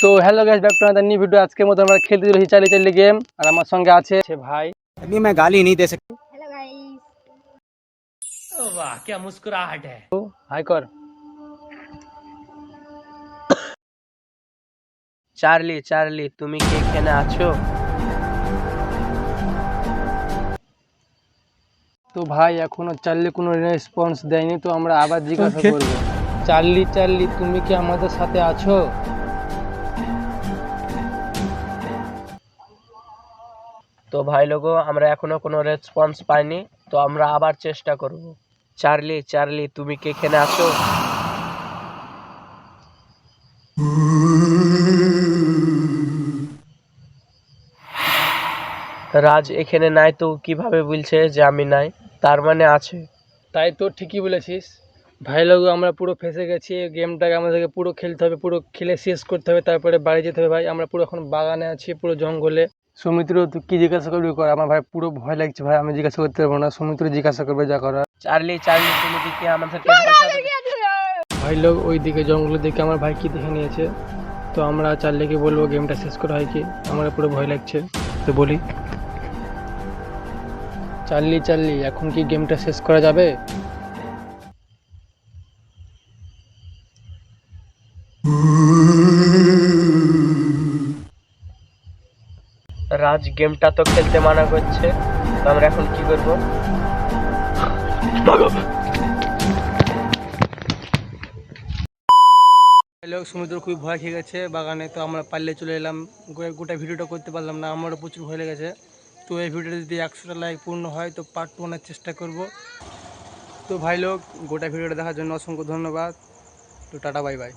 তো hello guys, back to another new video. আজকের মতো আমরা খেলতে চলেছি চালি চালি গেম, আর আমার সঙ্গে আছে ভাই। अभी मैं गाली नहीं दे सकता। Hello guys. वाह क्या मुस्कुराहट है। হাই কর। চার্লি চার্লি তুমি কি এখানে আছো? তো ভাই এখনো চার্লি কোনো রেসপন্স দেয়নি, তো আমরা আবার জিজ্ঞাসা করব, চার্লি চার্লি তুমি কি আমাদের সাথে আছো? তো ভাই লোগো, আমরা এখনো কোনো রেসপন্স পাইনি, তো আমরা আবার চেষ্টা করব। চার্লি চার্লি তুমি কি এখানে আছো? রাজ এখানে নাই, তো কিভাবে বলছে যে আমি নাই? তার মানে আছে। তাই তো, ঠিকই বলেছিস ভাই। লোক আমরা পুরো ফেঁসে গেছি। এই গেমটাকে আমাদেরকে পুরো খেলতে হবে, পুরো খেলে শেষ করতে হবে, তারপরে বাড়ি যেতে হবে ভাই। আমরা পুরো এখন বাগানে আছি, পুরো জঙ্গলে। সৌমিত্র তুই কি জিজ্ঞাসা করবি কর, আমার ভাই পুরো ভয় লাগছে ভাই, আমি জিজ্ঞাসা করতে পারবো না, সৌমিত্র জিজ্ঞাসা করবে যা করার। চার্লি চার্লি তুমি কি আমাদেরকে ভাই লোক ওই দিকে জঙ্গলের দিকে আমার ভাই কি দেখে নিয়েছে, তো আমরা চার্লিকে বলবো গেমটা শেষ করা হয় কি। আমার পুরো ভয় লাগছে, তো বলি চার্লি চার্লি এখন কি গেমটা শেষ করা যাবে? রাজ গেমটা তো খেলতে মানা করছে, তো আমরা এখন কি করব? লোক সমুদ্র খুবই ভয় খেয়ে গেছে বাগানে, তো আমরা পারলে চলে এলাম। গোটা ভিডিওটা করতে পারলাম না, আমারও প্রচুর ভয় লেগেছে। তো এই ভিডিওটা যদি 100টা লাইক পূর্ণ হয় তো পার্ট 2 আনার চেষ্টা করব। তো ভাই লোক গোটা ভিডিওটা দেখার জন্য অসংখ্য ধন্যবাদ। তো টাটা, বাই বাই।